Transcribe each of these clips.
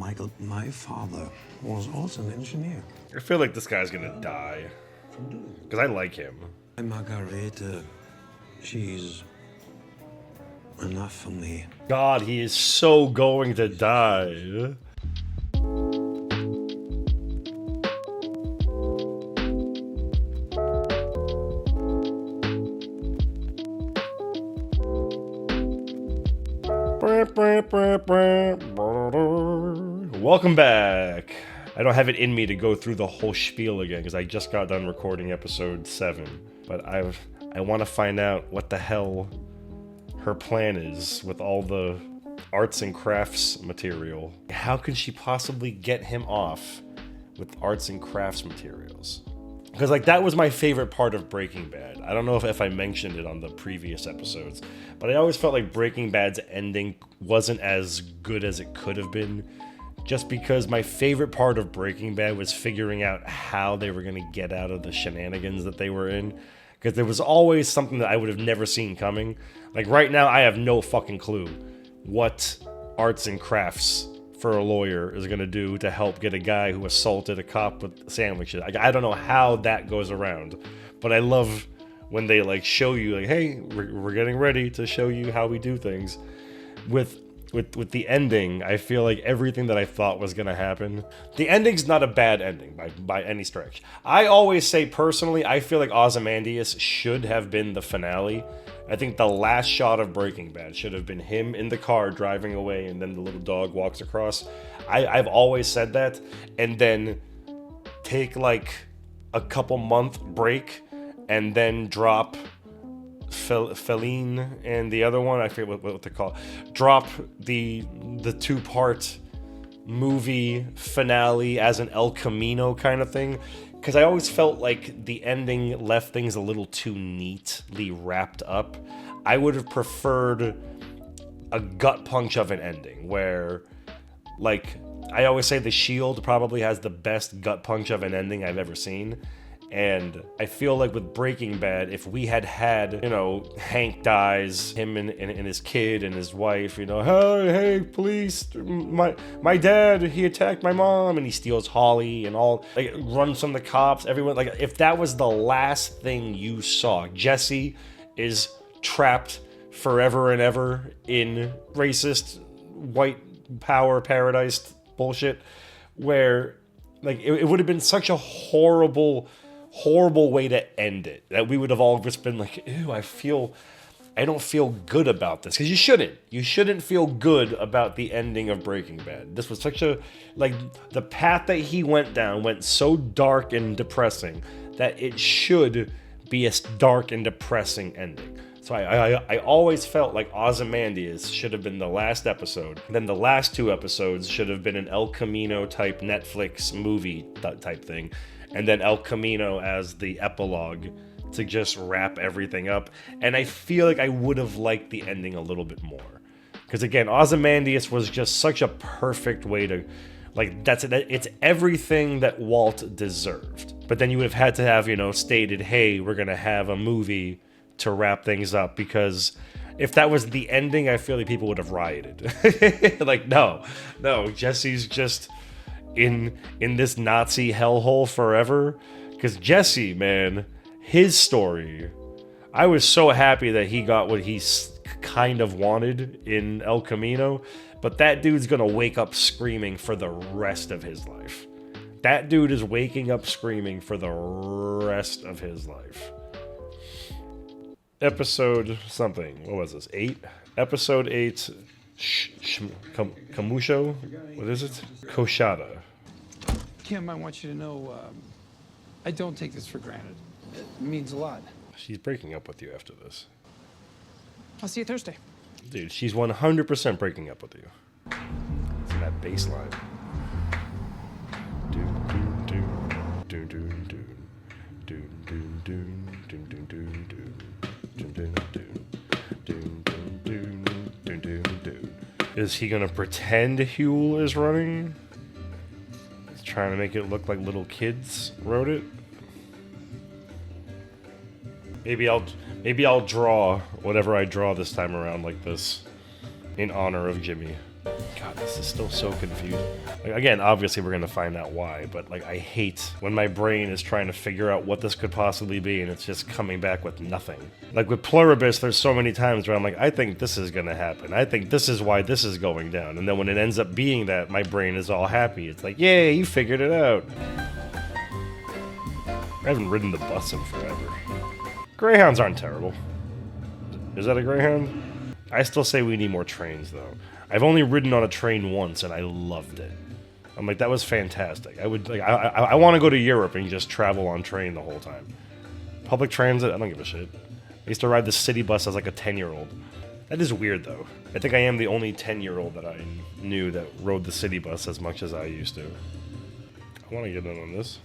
Michael, my father was also an engineer. I feel like this guy's gonna die. Because I like him. Margarete, she's enough for me. God, he is so going to die. Welcome back. I don't have it in me to go through the whole spiel again because I just got done recording episode 7. But I want to find out what the hell her plan is with all the arts and crafts material. How can she possibly get him off with arts and crafts materials? Because like that was my favorite part of Breaking Bad. I don't know if I mentioned it on the previous episodes, but I always felt like Breaking Bad's ending wasn't as good as it could have been. Just because my favorite part of Breaking Bad was figuring out how they were going to get out of the shenanigans that they were in. Because there was always something that I would have never seen coming. Like right now, I have no fucking clue what arts and crafts for a lawyer is going to do to help get a guy who assaulted a cop with sandwiches. I don't know how that goes around. But I love when they like show you like, hey, we're getting ready to show you how we do things. With the ending, I feel like everything that I thought was going to happen. The ending's not a bad ending by any stretch. I always say personally, I feel like Ozymandias should have been the finale. I think the last shot of Breaking Bad should have been him in the car driving away and then the little dog walks across. I've always said that. And then take like a couple month break and then drop Feline and the other one, I forget what they call, drop the 2-part movie finale as an El Camino kind of thing, because I always felt like the ending left things a little too neatly wrapped up. I would have preferred a gut punch of an ending where, like, I always say The Shield probably has the best gut punch of an ending I've ever seen. And I feel like with Breaking Bad, if we had, you know, Hank dies, him and his kid and his wife, you know, hey, police, my dad, he attacked my mom, and he steals Holly and all, like, runs from the cops, everyone, like, if that was the last thing you saw, Jesse is trapped forever and ever in racist, white power paradise bullshit, where, like, it would have been such a horrible way to end it, that we would have all just been like, ew, I don't feel good about this. Because you shouldn't feel good about the ending of Breaking Bad. This was such a, like, the path that he went down went so dark and depressing that it should be a dark and depressing ending. So I always felt like Ozymandias should have been the last episode. Then the last 2 episodes should have been an El Camino type Netflix movie type thing. And then El Camino as the epilogue to just wrap everything up. And I feel like I would have liked the ending a little bit more. Because again, Ozymandias was just such a perfect way to, like, it's everything that Walt deserved. But then you would have had to have, you know, stated, hey, we're going to have a movie to wrap things up, because if that was the ending, I feel like people would have rioted. Like, no, Jesse's just in this Nazi hellhole forever. Because Jesse, man, his story, I was so happy that he got what he kind of wanted in El Camino, but that dude's gonna wake up screaming for the rest of his life. That dude is waking up screaming for the rest of his life. Episode something. What was this? 8? Episode 8. Kamusho? What is it? Coushatta. Kim, I want you to know, I don't take this for granted. It means a lot. She's breaking up with you after this. I'll see you Thursday. Dude, she's 100% breaking up with you. It's in that bass line. Is he gonna pretend Huel is running? He's trying to make it look like little kids wrote it. Maybe I'll draw whatever I draw this time around like this in honor of Jimmy. God, this is still so confusing. Like, again, obviously we're gonna find out why, but like I hate when my brain is trying to figure out what this could possibly be and it's just coming back with nothing. Like with Pluribus, there's so many times where I'm like, I think this is gonna happen. I think this is why this is going down. And then when it ends up being that, my brain is all happy. It's like, yay, you figured it out. I haven't ridden the bus in forever. Greyhounds aren't terrible. Is that a Greyhound? I still say we need more trains, though. I've only ridden on a train once, and I loved it. I'm like, that was fantastic. I would like, I want to go to Europe and just travel on train the whole time. Public transit, I don't give a shit. I used to ride the city bus as like a 10-year-old. That is weird, though. I think I am the only 10-year-old that I knew that rode the city bus as much as I used to. I want to get in on this.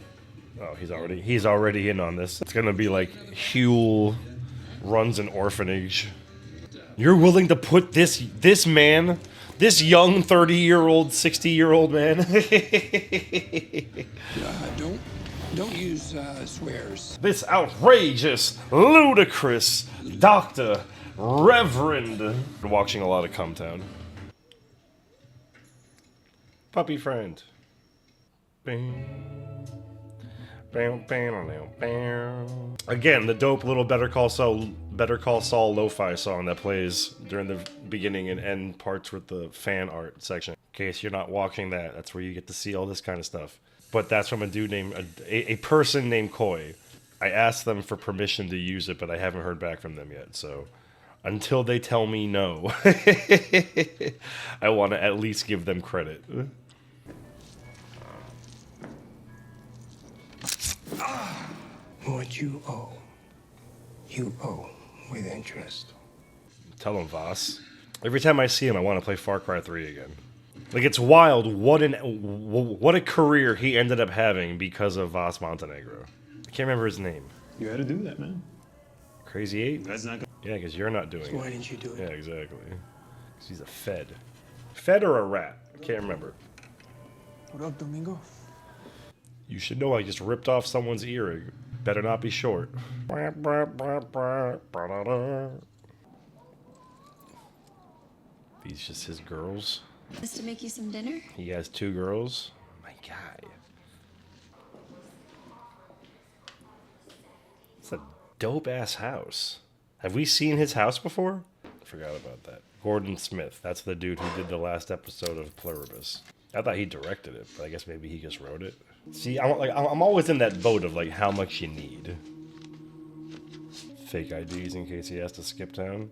Oh, he's already in on this. It's gonna be like Huel runs an orphanage. You're willing to put this man, this young 30-year-old, 60-year-old man. Don't use swears. This outrageous, ludicrous Dr. Reverend. We're watching a lot of Cumtown. Puppy friend. Bing. Again, the dope little Better Call Saul lo-fi song that plays during the beginning and end parts with the fan art section. In case you're not watching that, that's where you get to see all this kind of stuff. But that's from a dude named, a person named Koi. I asked them for permission to use it, but I haven't heard back from them yet. So until they tell me no, I want to at least give them credit. What you owe with interest. Tell him, Voss. Every time I see him, I want to play Far Cry 3 again. Like, it's wild what a career he ended up having because of Voss Montenegro. I can't remember his name. You had to do that, man. Crazy 8? That's not good. Yeah, because you're not doing So it. why didn't you do it? Yeah, exactly. Because he's a Fed. Fed or a rat? I can't remember. What up, Domingo? You should know I just ripped off someone's earring. Better not be short. These just his girls. Just to make you some dinner? He has 2 girls. My guy. It's a dope-ass house. Have we seen his house before? I forgot about that. Gordon Smith. That's the dude who did the last episode of Pluribus. I thought he directed it, but I guess maybe he just wrote it. See, I'm always in that boat of like how much you need. Fake IDs in case he has to skip town.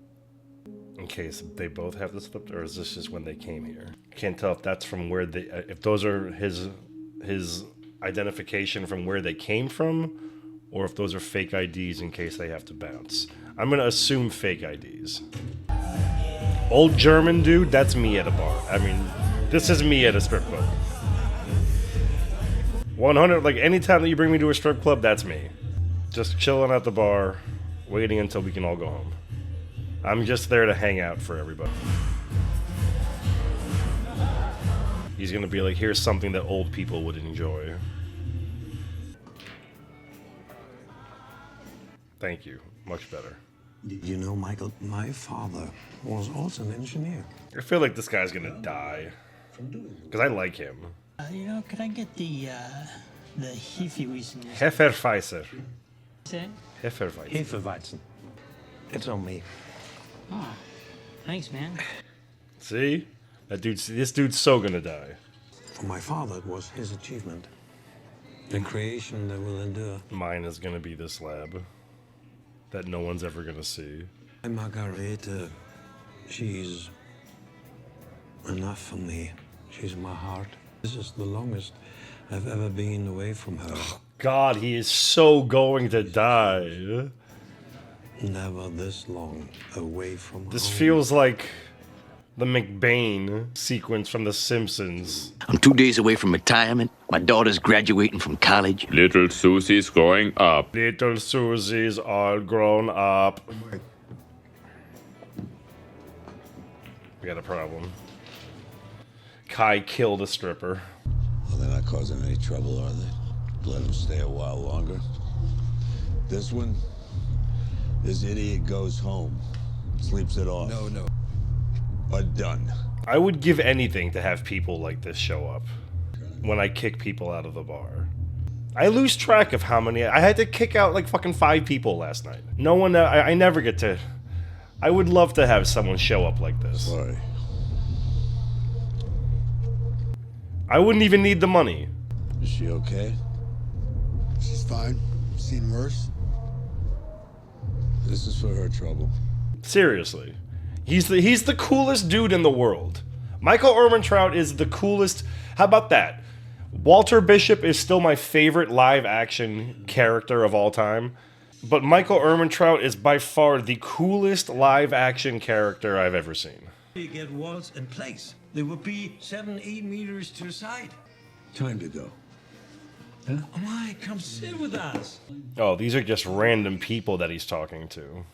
In case they both have to slip, or is this just when they came here? Can't tell if that's from where they, if those are his identification from where they came from, or if those are fake IDs in case they have to bounce. I'm gonna assume fake IDs. Old German dude, that's me at a bar. I mean, this is me at a strip club. 100, like anytime that you bring me to a strip club, that's me. Just chilling at the bar, waiting until we can all go home. I'm just there to hang out for everybody. He's gonna be like, here's something that old people would enjoy. Thank you. Much better. Did you know, Michael, my father was also an engineer. I feel like this guy's gonna die. Because I like him. You know, could I get the Hefeweizen? Hefeweizen. Say? Hefeweizen. Hefeweizen. It's on me. Oh, thanks, man. See? This dude's so gonna die. For my father, it was his achievement. The creation that will endure. Mine is gonna be this lab. That no one's ever gonna see. Margarete, she's enough for me. She's my heart. This is the longest I've ever been away from her. God, he is so going to die. Never this long away from This home. feels like the McBain sequence from The Simpsons. I'm 2 days away from retirement. My daughter's graduating from college. Little Susie's growing up. Little Susie's all grown up. We got a problem. Kai killed a stripper. Well, they're not causing any trouble, are they? Let them stay a while longer. This one, this idiot goes home, sleeps it off. No. But done. I would give anything to have people like this show up when I kick people out of the bar. I lose track of how many. I had to kick out like fucking 5 people last night. No one. I never get to. I would love to have someone show up like this. Sorry. I wouldn't even need the money. Is she okay? She's fine. Seen worse. This is for her trouble. Seriously. He's the coolest dude in the world. Michael Ehrmantraut is the coolest. How about that? Walter Bishop is still my favorite live action character of all time. But Michael Ehrmantraut is by far the coolest live action character I've ever seen. You get walls in place. They would be 7-8 meters to the side. Time to go. Huh? Oh my, come sit with us. Oh, these are just random people that he's talking to.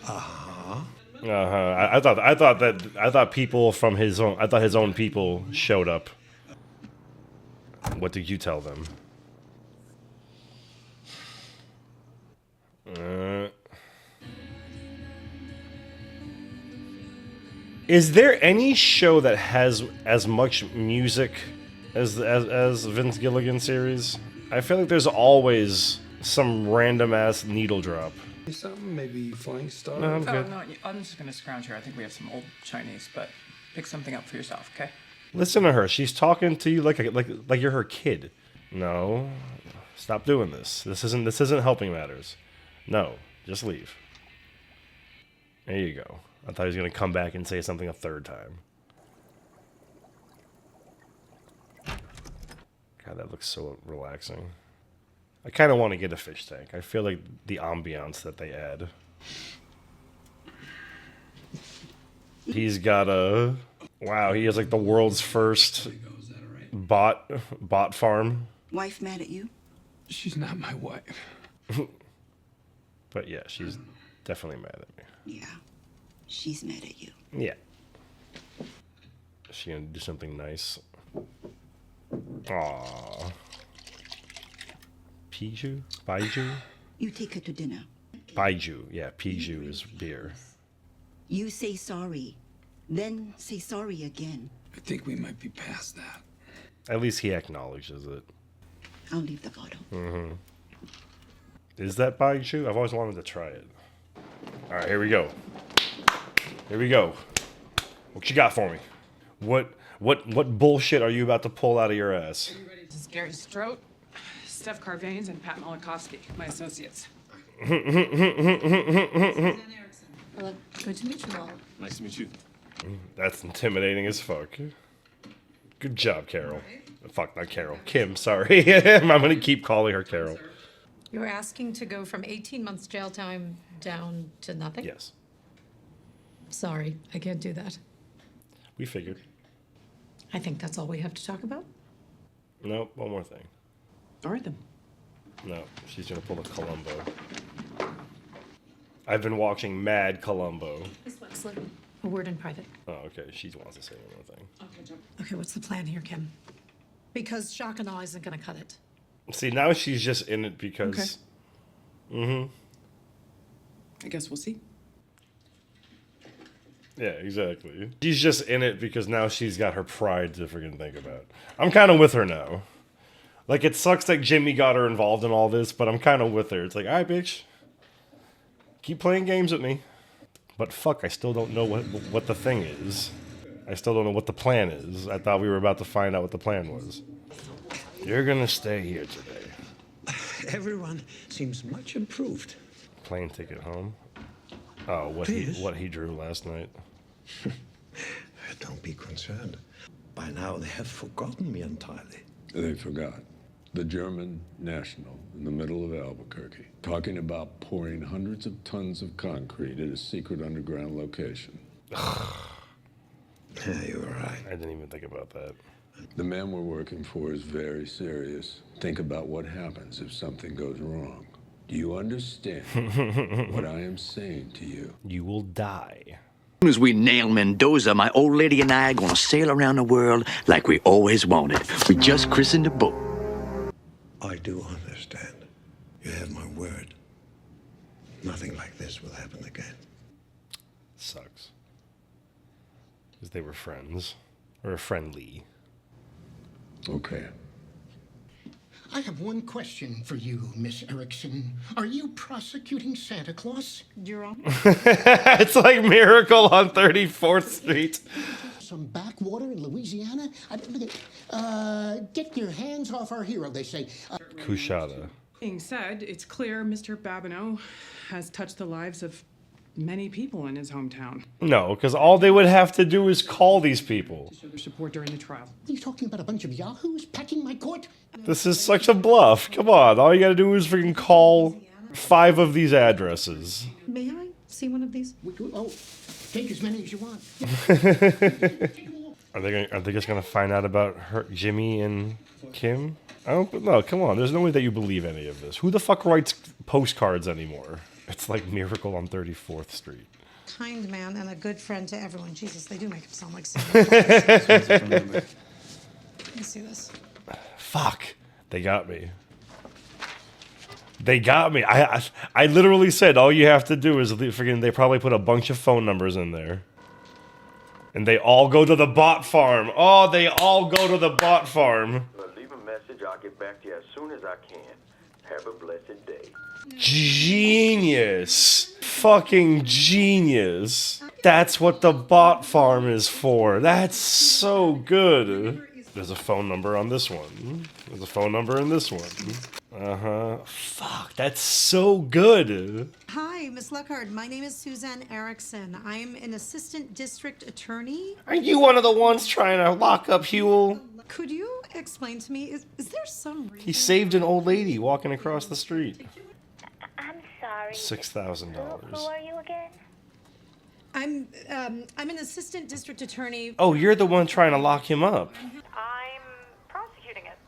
I thought people from his own. I thought his own people showed up. What did you tell them? Is there any show that has as much music as Vince Gilligan series? I feel like there's always some random ass needle drop. Something, maybe Flying Star. No, I'm Oh, good. no, I'm just gonna scrounge here. I think we have some old Chinese, but pick something up for yourself, okay? Listen to her. She's talking to you like you're her kid. No, stop doing this. This isn't helping matters. No, just leave. There you go. I thought he was gonna come back and say something a third time. God, that looks so relaxing. I kind of want to get a fish tank. I feel like the ambiance that they add. He's got a... Wow, he has like the world's first bot farm. Wife mad at you? She's not my wife. But yeah, she's definitely mad at me. Yeah, she's mad at you. Yeah. Is she gonna do something nice? Aww. Piju? Baiju? You take her to dinner. Baiju. Yeah, Piju is beer. You say sorry, then say sorry again. I think we might be past that. At least he acknowledges it. I'll leave the bottle. Mm-hmm. Is that Baiju? I've always wanted to try it. Alright, here we go. Here we go. What you got for me? What bullshit are you about to pull out of your ass? This is Gary Strout, Steph Carvanes, and Pat Malakowski, my associates. Hello. Good to meet you all. Nice to meet you. That's intimidating as fuck. Good job, Carol. Fuck, not Carol. Kim, sorry. I'm gonna keep calling her Carol. You're asking to go from 18 months jail time down to nothing? Yes. Sorry, I can't do that. We figured. I think that's all we have to talk about. Nope, one more thing. All right, then. No, she's gonna pull a Columbo. I've been watching Mad Columbo. Miss Wexler, a word in private. Oh, okay. She wants to say one more thing. Okay, what's the plan here, Kim? Because shock and awe isn't going to cut it. See, now she's just in it because... Okay. Mm-hmm. I guess we'll see. Yeah, exactly. She's just in it because now she's got her pride to freaking think about. I'm kind of with her now. Like, it sucks that Jimmy got her involved in all this, but I'm kind of with her. It's like, all right, bitch. Keep playing games with me. But fuck, I still don't know what the thing is. I still don't know what the plan is. I thought we were about to find out what the plan was. You're gonna stay here today. Everyone seems much improved. Plane ticket home. Oh, what he drew last night. Don't be concerned. By now they have forgotten me entirely. They forgot. The German national in the middle of Albuquerque, talking about pouring hundreds of tons of concrete at a secret underground location. Yeah, you were right. I didn't even think about that. The man we're working for is very serious. Think about what happens if something goes wrong. Do you understand what I am saying to you? You will die. As soon as we nail Mendoza, my old lady and I are gonna sail around the world like we always wanted. We just christened the boat. I do understand. You have my word. Nothing like this will happen again. Sucks. Because they were friends. Or friendly. Okay. I have one question for you, Miss Erickson. Are you prosecuting Santa Claus? You're on. It's like Miracle on 34th Street. Some backwater in Louisiana? Get your hands off our hero, they say. Coushatta. Being said, it's clear Mr. Babineau has touched the lives of many people in his hometown. No, because all they would have to do is call these people. To show their support during the trial. Are you talking about a bunch of yahoos packing my court? This is such a bluff. Come on, all you gotta do is freaking call 5 of these addresses. May I see one of these? Oh, take as many as you want. Are they just gonna find out about Jimmy and Kim? I don't know. Come on, there's no way that you believe any of this. Who the fuck writes postcards anymore? It's like Miracle on 34th Street. Kind man and a good friend to everyone. Jesus, they do make him sound like someone. Let me see this. Fuck. They got me. They got me. I literally said all you have to do is freaking. They probably put a bunch of phone numbers in there. And they all go to the bot farm. Oh, they all go to the bot farm. Leave a message. I'll get back to you as soon as I can. Have a blessed day. Genius. Fucking genius. That's what the bot farm is for. That's so good. There's a phone number on this one. There's a phone number in this one. Uh-huh. Fuck, that's so good. Hi, Miss Luckhard. My name is Suzanne Erickson. I'm an assistant district attorney. Are you one of the ones trying to lock up Huel? Could you explain to me, is there some reason... He saved an old lady walking across the street. I'm sorry. $6,000. Who are you again? I'm an assistant district attorney. Oh, you're the one trying to lock him up. I'm prosecuting it.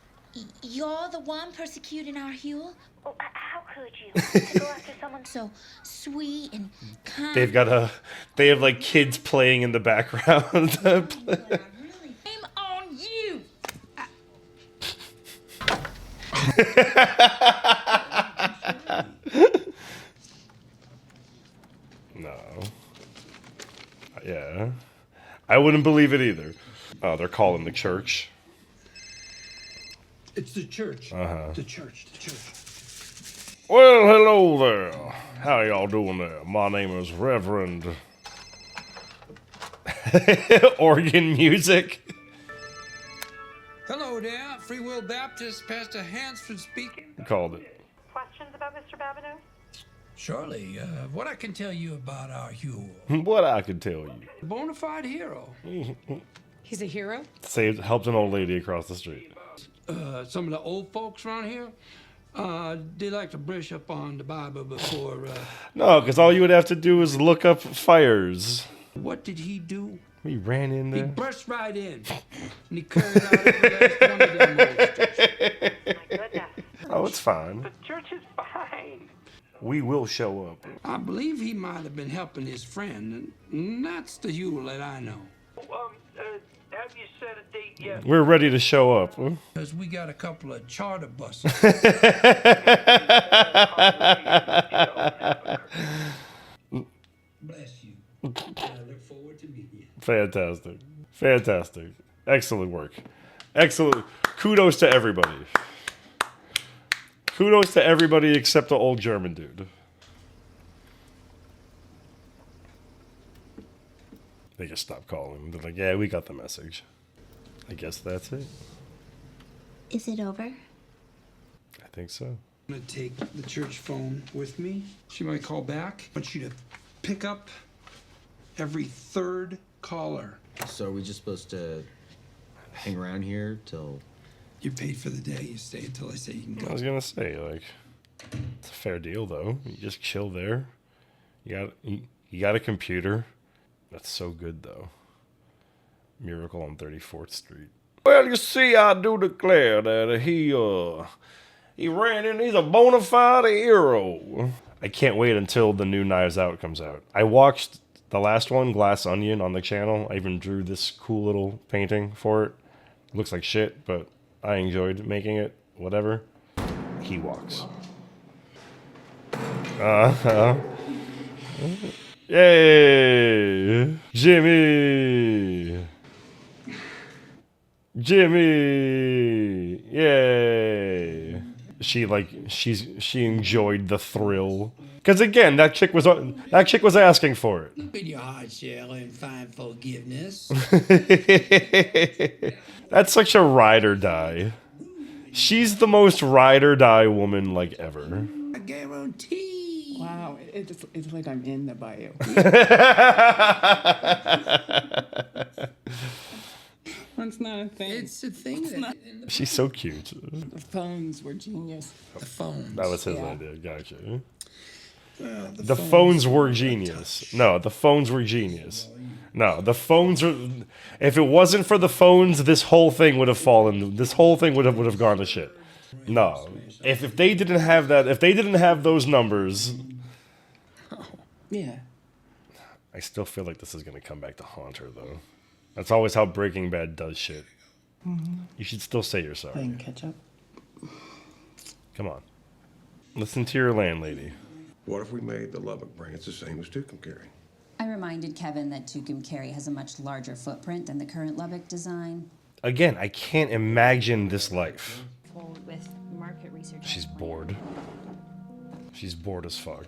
You're the one persecuting our Huel? Oh, how could you? To go after someone so sweet and kind. They have like kids playing in the background. Shame on you! No. Yeah. I wouldn't believe it either. Oh, they're calling the church. It's the church. Uh-huh. The church. Well, hello there. How y'all doing there? My name is Reverend. Organ music. Hello there, Free Will Baptist, Pastor Hansford speaking. Called it. questions about Mr. Babineau? Surely, what I can tell you about our Huel. What I can tell you. Bona fide hero. He's a hero? Helped an old lady across the street. Some of the old folks around here, they like to brush up on the Bible before... No, because all you would have to do is look up fires. What did he do? He ran in there. He brushed right in. And he carried out every last one of them monsters. My goodness. Oh, it's fine. The church is fine. We will show up. I believe he might have been helping his friend, and that's the Huel that I know. Have you set a date yet? We're ready to show up. Because we got a couple of charter buses. Bless you. I look forward to meeting you. Fantastic. Fantastic. Excellent work. Excellent. Kudos to everybody. Kudos to everybody except the old German dude. They just stopped calling. They're like, yeah, we got the message. I guess that's it. Is it over? I think so. I'm going to take the church phone with me. She might call back. I want you to pick up every third caller. So are we just supposed to hang around here till... You paid for the day. You stay until I say you can go. I was going to say, like, it's a fair deal, though. You just chill there. You got a computer. That's so good, though. Miracle on 34th Street. Well, you see, I do declare that he ran in. He's a bona fide hero. I can't wait until the new Knives Out comes out. I watched the last one, Glass Onion, on the channel. I even drew this cool little painting for it. It looks like shit, but I enjoyed making it. Whatever. He walks. Yay! Jimmy! Jimmy! Yay! She enjoyed the thrill. Cause again, that chick was asking for it. Open your heart, Shell, and find forgiveness. That's such a ride or die. She's the most ride or die woman like ever. I guarantee. Wow, it's like I'm in the bayou. That's not a thing. It's a thing. She's so cute. The phones were genius. The phones. That was his idea. Gotcha. The phones were genius. No, the phones were genius. No, the phones are. If it wasn't for the phones, this whole thing would have fallen. This whole thing would have gone to shit. No, if they didn't have that, if they didn't have those numbers, Yeah. I still feel like this is gonna come back to haunt her though. That's always how Breaking Bad does shit. You should still say you're sorry. Playing catch up. Come on, listen to your landlady. What if we made the Lubbock branch the same as Tucumcari? I reminded Kevin that Tucumcari has a much larger footprint than the current Lubbock design. Again, I can't imagine this life. Forward with market research. She's bored. She's bored as fuck.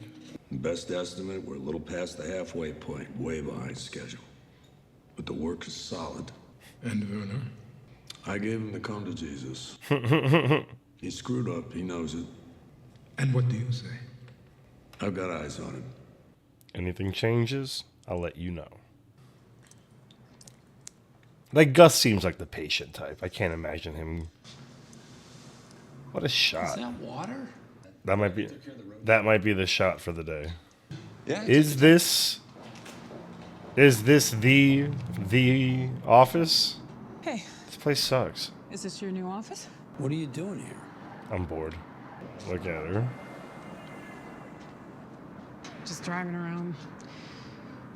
Best estimate, we're a little past the halfway point, way behind schedule. But the work is solid. And Werner? I gave him the come to Jesus. He screwed up, he knows it. And what do you say? I've got eyes on him. Anything changes, I'll let you know. Like, Gus seems like the patient type. I can't imagine him. What a shot. Is that water? That might be the shot for the day. Yeah. Is this the office? Hey, This place sucks. is this your new office? What are you doing here? I'm bored. Look at her. Just driving around,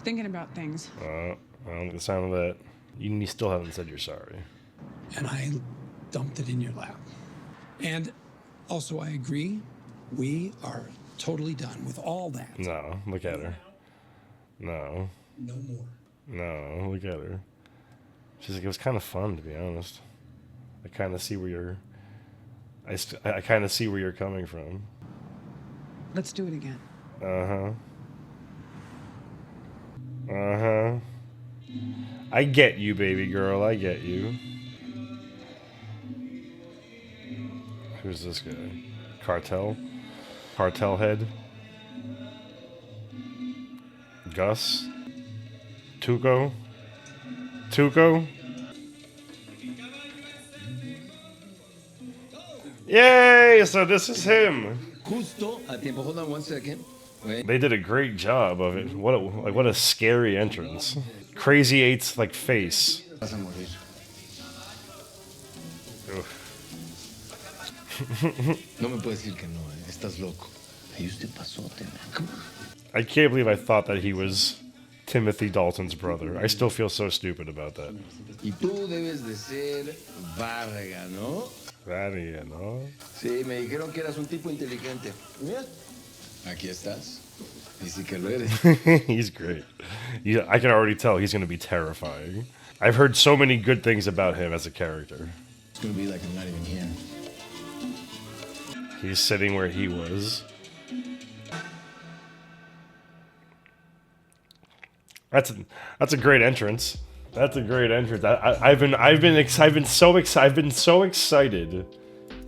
thinking about things. I don't like the sound of that. You still haven't said you're sorry. And I dumped it in your lap. And also, I agree, we are totally done with all that. No, look at her. No. No more. No, look at her. She's like, it was kind of fun, to be honest. I kind of see where you're... I kind of see where you're coming from. Let's do it again. Uh-huh. Uh-huh. I get you, baby girl. I get you. Who's this guy? Cartel? Cartel head? Gus? Tuco? Tuco? Yay! So this is him. Justo a tiempo. Hold on 1 second. Wait. They did a great job of it. What a scary entrance. Crazy Eight's like face. Vas a morir. No me puedes decir que no, estás loco. Ahí usted pasote, man. Come on. I can't believe I thought that he was Timothy Dalton's brother. I still feel so stupid about that. Y tú debes de ser Varga, ¿no? Varga, ¿no? Sí, me dijeron que eras un tipo inteligente. Mira, aquí estás. Y sí que lo eres. He's great. Yeah, I can already tell he's going to be terrifying. I've heard so many good things about him as a character. It's gonna be like I'm not even here. He's sitting where he was. That's a great entrance. That's a great entrance. I've been so excited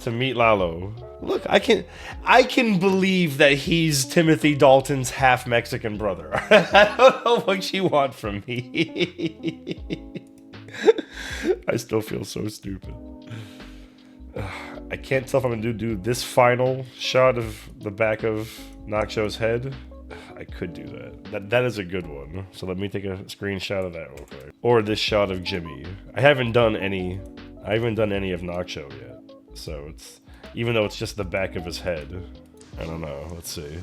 to meet Lalo. Look, I can believe that he's Timothy Dalton's half Mexican brother. I don't know what you want from me. I still feel so stupid. I can't tell if I'm gonna do this final shot of the back of Nacho's head. I could do that. That is a good one. So let me take a screenshot of that real quick. Or this shot of Jimmy. I haven't done any of Nacho yet. So it's, even though it's just the back of his head. I don't know. Let's see.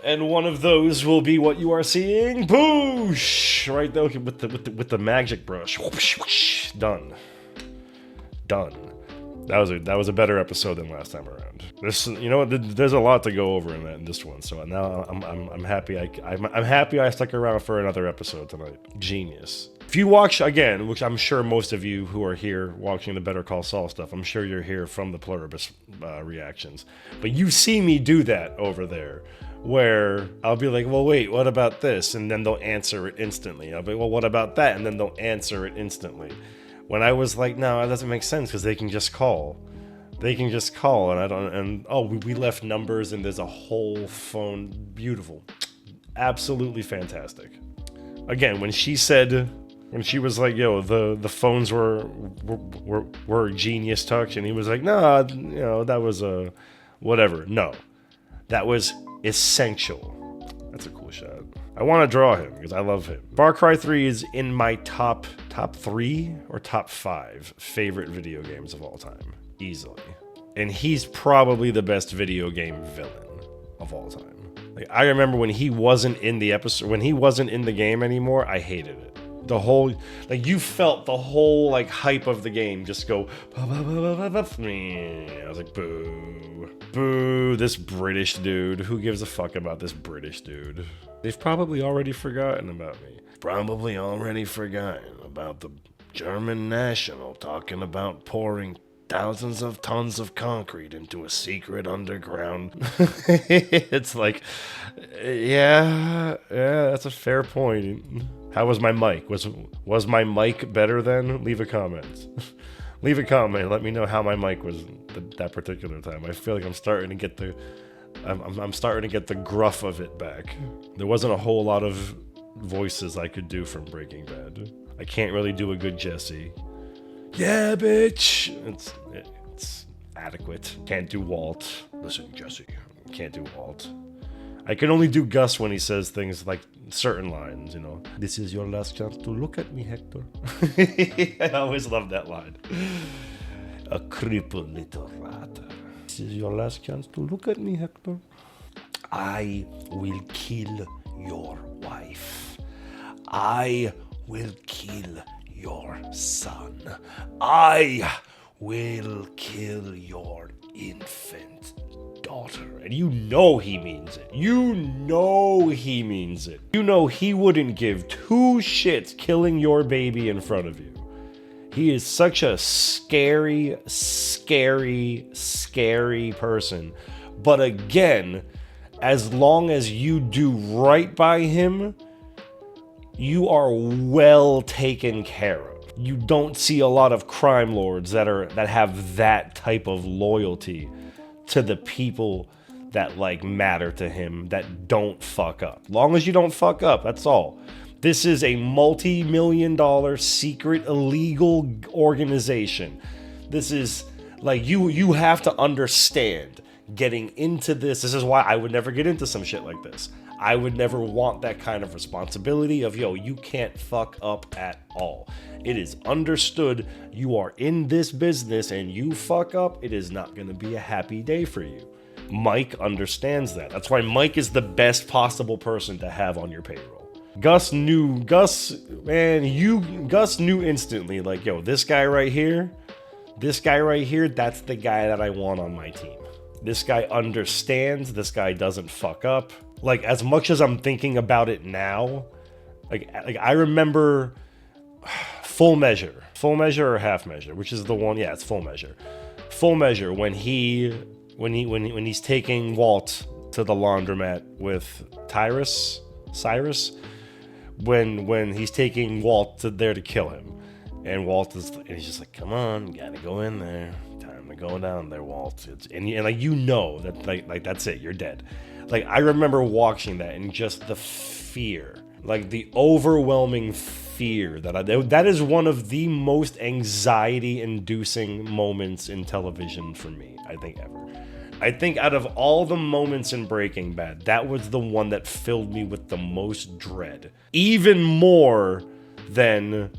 And one of those will be what you are seeing. Boosh! Right there with the magic brush. Whoosh, whoosh. Done. Done. That was a better episode than last time around. There's a lot to go over in this one. So now I'm happy. I'm happy I stuck around for another episode tonight. Genius. If you watch again, which I'm sure most of you who are here watching the Better Call Saul stuff, I'm sure you're here from the Pluribus reactions. But you see me do that over there, where I'll be like, well, wait, what about this? And then they'll answer it instantly. I'll be, well, what about that? And then they'll answer it instantly. When I was like, no, that doesn't make sense because they can just call. They can just call, we left numbers and there's a whole phone. Beautiful. Absolutely fantastic. Again, when she was like, yo, the phones were genius touch, and he was like, nah, that was a whatever. No, that was essential. That's a cool shot. I want to draw him because I love him. Far Cry 3 is in my top 3 or top 5 favorite video games of all time, easily. And he's probably the best video game villain of all time. Like, I remember when he wasn't in the episode, when he wasn't in the game anymore, I hated it. The whole, like, you felt the whole, like, hype of the game just go, I was like, boo. Boo, this British dude. Who gives a fuck about this British dude? They've probably already forgotten about me. Probably already forgotten about the German national talking about pouring thousands of tons of concrete into a secret underground. It's like, yeah, that's a fair point. How was my mic? Was my mic better then? Leave a comment. Leave a comment. Let me know how my mic was that particular time. I feel like I'm starting to get I'm starting to get the gruff of it back. There wasn't a whole lot of voices I could do from Breaking Bad. I can't really do a good Jesse. Yeah, bitch. It's adequate. Can't do Walt. Listen, Jesse. Can't do Walt. I can only do Gus when he says things like certain lines, This is your last chance to look at me, Hector. I always love that line. A crippled little rat. This is your last chance to look at me, Hector. I will kill your wife. I will kill your son. I will kill your infant daughter. And you know he means it. You know he means it. You know he wouldn't give 2 shits killing your baby in front of you. He is such a scary, scary, scary person. But again, as long as you do right by him, you are well taken care of. You don't see a lot of crime lords that have that type of loyalty to the people that matter to him, that don't fuck up. Long as you don't fuck up, that's all. This is a multi-million-dollar secret illegal organization. This is you have to understand getting into this. This is why I would never get into some shit like this. I would never want that kind of responsibility of, you can't fuck up at all. It is understood you are in this business and you fuck up, it is not going to be a happy day for you. Mike understands that. That's why Mike is the best possible person to have on your payroll. Gus knew instantly, this guy right here, that's the guy that I want on my team. This guy understands, this guy doesn't fuck up. As much as I'm thinking about it now, I remember Full Measure or Half Measure, which is the one, yeah, it's Full Measure. Full Measure, when he's taking Walt to the laundromat with Cyrus, when he's taking Walt there to kill him, and he's just like, come on, you gotta go in there, time to go down there, Walt. That that's it, you're dead. I remember watching that and just the fear, the overwhelming fear that is one of the most anxiety-inducing moments in television for me, I think, ever. I think out of all the moments in Breaking Bad, that was the one that filled me with the most dread. Even more than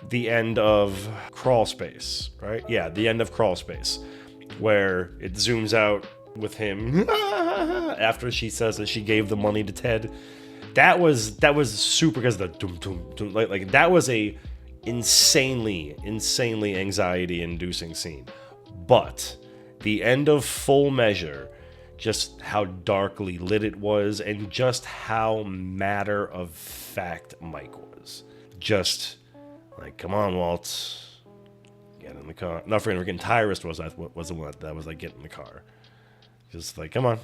the end of Crawl Space, right? Yeah, the end of Crawl Space, where it zooms out with him after she says that she gave the money to Ted. That was super, because the doom doom doom, that was a insanely anxiety inducing scene. But the end of Full Measure, just how darkly lit it was, and just how matter of fact Mike was. Just like, come on, Walt, get in the car. Not for freaking Tyrus was the one that was like, get in the car. Just like, come on,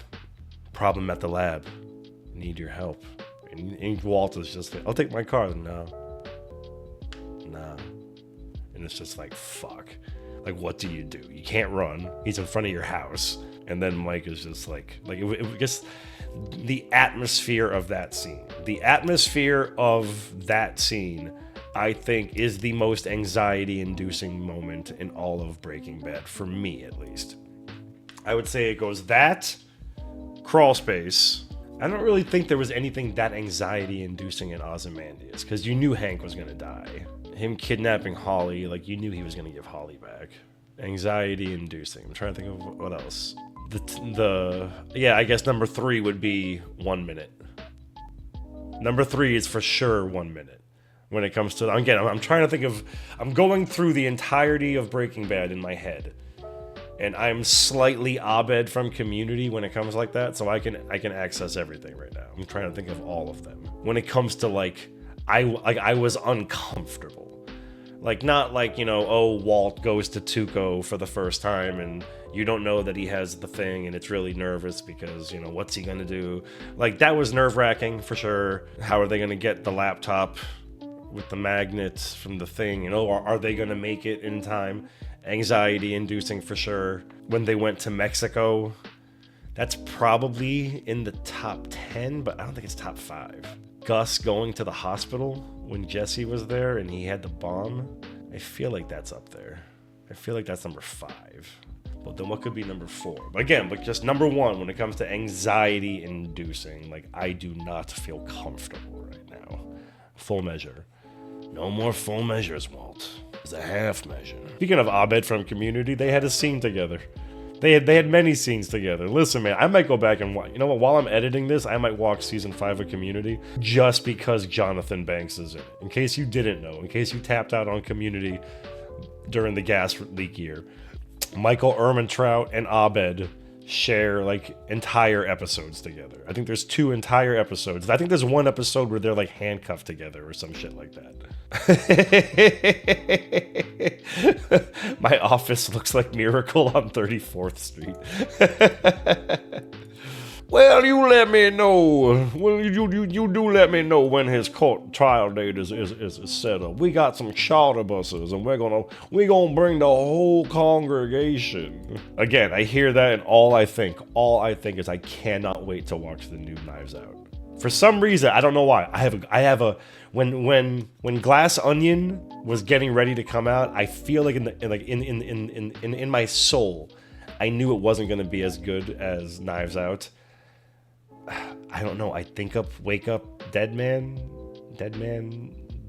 problem at the lab, need your help. And Walt is just like, I'll take my car. No. And it's just like, fuck. Like, what do? You can't run. He's in front of your house. And then Mike is just like it just the atmosphere of that scene. The atmosphere of that scene, I think, is the most anxiety-inducing moment in all of Breaking Bad, for me at least. I would say it goes that, Crawl Space. I don't really think there was anything that anxiety-inducing in Ozymandias, because you knew Hank was going to die. Him kidnapping Holly, like, you knew he was going to give Holly back. Anxiety-inducing. I'm trying to think of what else. Yeah, I guess number 3 would be 1 minute. Number 3 is for sure 1 minute. When it comes to, again, I'm trying to think of, I'm going through the entirety of Breaking Bad in my head. And I'm slightly Abed from Community when it comes like that, so I can access everything right now. I'm trying to think of all of them. When it comes to like I was uncomfortable. Like, not like, you know, oh, Walt goes to Tuco for the first time and you don't know that he has the thing and it's really nervous because, you know, what's he gonna do? Like, that was nerve-wracking for sure. How are they gonna get the laptop with the magnets from the thing? You know, are they gonna make it in time? Anxiety-inducing for sure. When they went to Mexico, that's probably in the top 10, but I don't think it's top 5. Gus going to the hospital when Jesse was there and he had the bomb. I feel like that's up there. I feel like that's number 5. But then what could be number 4? But again, but just number 1 when it comes to anxiety-inducing. Like, I do not feel comfortable right now. Full Measure. No more full measures, Walt. It's a half measure. Speaking of Abed from Community, they had a scene together. They had many scenes together. Listen, man, I might go back and watch. You know what? While I'm editing this, I might watch season 5 of Community just because Jonathan Banks is in it. In case you didn't know, in case you tapped out on Community during the gas leak year, Michael Ehrmantraut and Abed share like entire episodes together. I think there's 2 entire episodes. I think there's one episode where they're like handcuffed together or some shit like that. My office looks like Miracle on 34th Street. Well, you let me know. Well, you do let me know when his court trial date is set up. We got some charter buses, and we're gonna bring the whole congregation. Again, I hear that, and all I think is I cannot wait to watch the new Knives Out. For some reason, I don't know why. I have a when Glass Onion was getting ready to come out, I feel like in my soul, I knew it wasn't gonna be as good as Knives Out. I don't know. I think Wake Up, Dead Man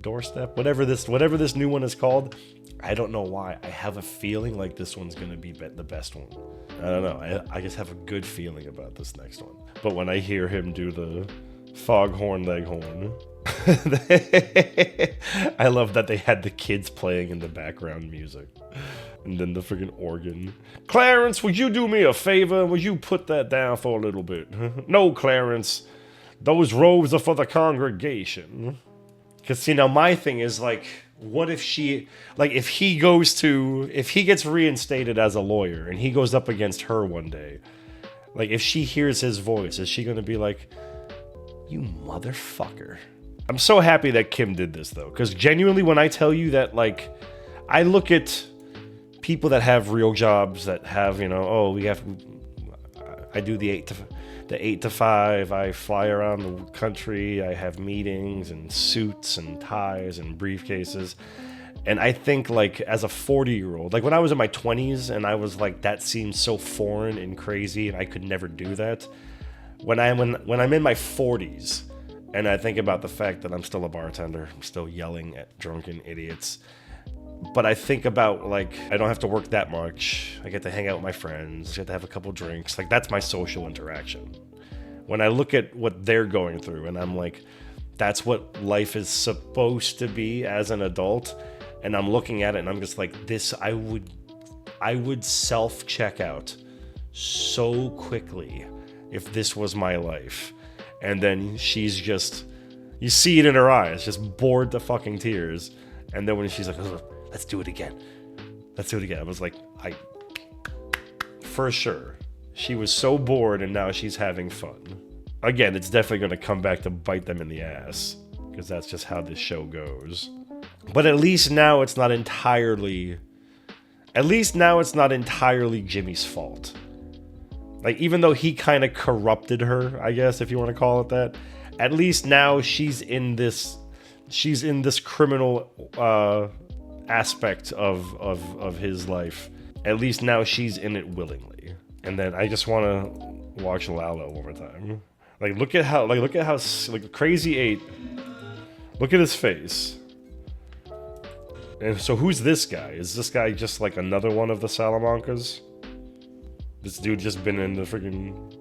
Doorstep, whatever this new one is called. I don't know why. I have a feeling like this one's gonna be the best one. I don't know. I just have a good feeling about this next one. But when I hear him do the Foghorn Leghorn, I love that they had the kids playing in the background music. And then the freaking organ. Clarence, would you do me a favor? Would you put that down for a little bit? No, Clarence. Those robes are for the congregation. Because, you know, my thing is, like, what if if he gets reinstated as a lawyer and he goes up against her one day, like, if she hears his voice, is she going to be like, you motherfucker? I'm so happy that Kim did this, though. Because genuinely, when I tell you that, like, I look at people that have real jobs that have, you know, I do the 8 to 5, I fly around the country, I have meetings and suits and ties and briefcases. And I think, like, as a 40-year-old, like when I was in my 20s and I was like, that seems so foreign and crazy and I could never do that. When I'm in my 40s and I think about the fact that I'm still a bartender, I'm still yelling at drunken idiots, but I think about, like, I don't have to work that much. I get to hang out with my friends. I get to have a couple drinks. Like, that's my social interaction. When I look at what they're going through, and I'm like, that's what life is supposed to be as an adult. And I'm looking at it, and I'm just like, I would self-check out so quickly if this was my life. And then she's just, you see it in her eyes, just bored to fucking tears. And then when she's like, oh, let's do it again. Let's do it again. I was like, for sure. She was so bored and now she's having fun. Again, it's definitely going to come back to bite them in the ass, because that's just how this show goes. But at least now it's not entirely Jimmy's fault. Like, even though he kind of corrupted her, I guess, if you want to call it that, at least now she's in this criminal aspect of his life. At least now she's in it willingly. And then I just want to watch Lalo one more time. Like, look at how Crazy 8. Look at his face. And so who's this guy? Is this guy just like another one of the Salamancas? This dude just been in the freaking...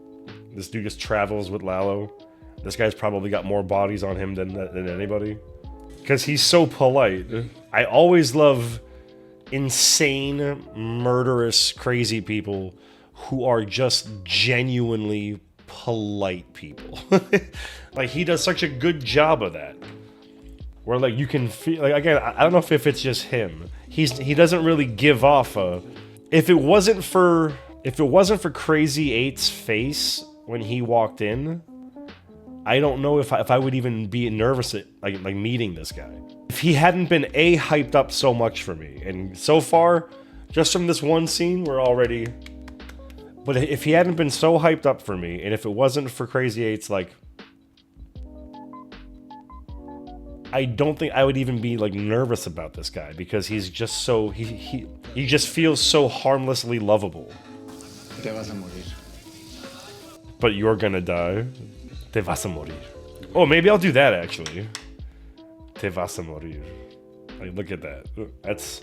This dude just travels with Lalo. This guy's probably got more bodies on him than anybody. Because he's so polite. I always love insane, murderous, crazy people who are just genuinely polite people. Like, he does such a good job of that. Where, like, you can feel... Like, again, I don't know if it's just him. He doesn't really give off a... If it wasn't for Crazy 8's face when he walked in, I don't know if I would even be nervous at like meeting this guy. If he hadn't been hyped up so much for me, and so far, just from this one scene, we're already... But if he hadn't been so hyped up for me, and if it wasn't for Crazy 8's, like... I don't think I would even be, like, nervous about this guy, because he's just so... He just feels so harmlessly lovable. Te vas a morir. But you're gonna die. Te vas a morir. Oh, maybe I'll do that, actually. Te vas a morir. Like, look at that. That's...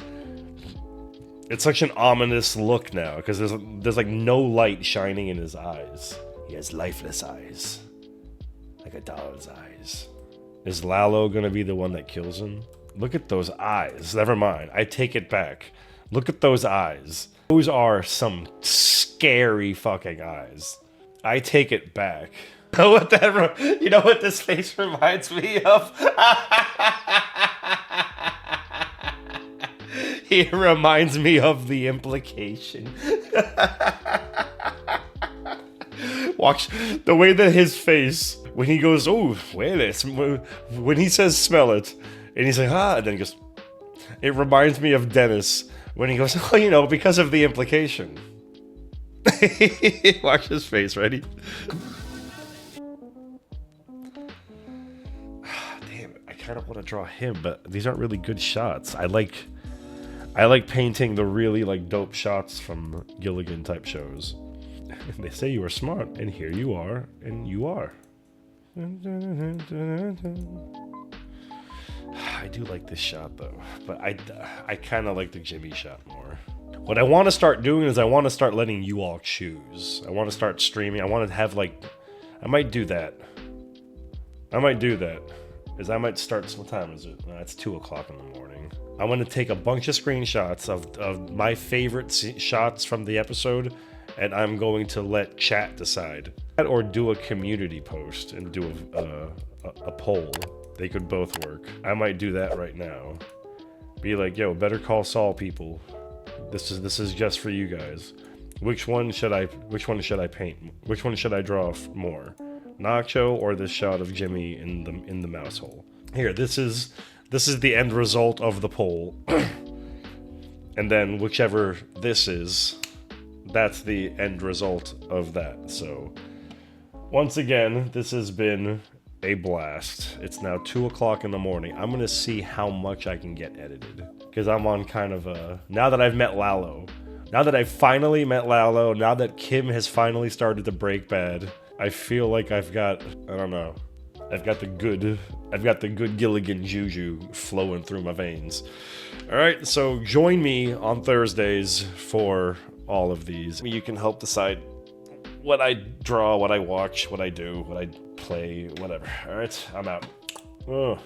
It's such an ominous look now, because there's like no light shining in his eyes. He has lifeless eyes. Like a doll's eyes. Is Lalo gonna be the one that kills him? Look at those eyes. Never mind. I take it back. Look at those eyes. Those are some scary fucking eyes. I take it back. You know what this face reminds me of? It reminds me of The Implication. Watch the way that his face, when he goes, oh, when he says smell it, and he's like, and then he goes, it reminds me of Dennis when he goes, oh, you know, because of the implication. Watch his face, ready? Damn, I kind of want to draw him, but these aren't really good shots. I like painting the really like dope shots from Gilligan type shows. They say you are smart, and here you are, and you are. I do like this shot though, but I kind of like the Jimmy shot more. What I want to start doing is I want to start letting you all choose. I want to start streaming. I want to have like, I might do that. Is I might start, what time is it? It's 2 o'clock in the morning. I want to take a bunch of screenshots of my favorite shots from the episode, and I'm going to let chat decide. Or do a community post and do a poll. They could both work. I might do that right now. Be like, yo, Better Call Saul people. This is just for you guys. Which one should I paint? Which one should I draw more? Nacho or this shot of Jimmy in the mouse hole? Here, this is the end result of the poll. And then whichever this is, that's the end result of that. So once again, this has been a blast. It's now 2 o'clock in the morning. I'm gonna see how much I can get edited, because I'm on kind of a, now that I've met Lalo, now that I've finally met Lalo, now that Kim has finally started to break bad, I feel like I've got, I don't know, I've got the good Gilligan juju flowing through my veins. All right, so join me on Thursdays for all of these. You can help decide what I draw, what I watch, what I do, what I play, whatever. All right, I'm out. Ugh.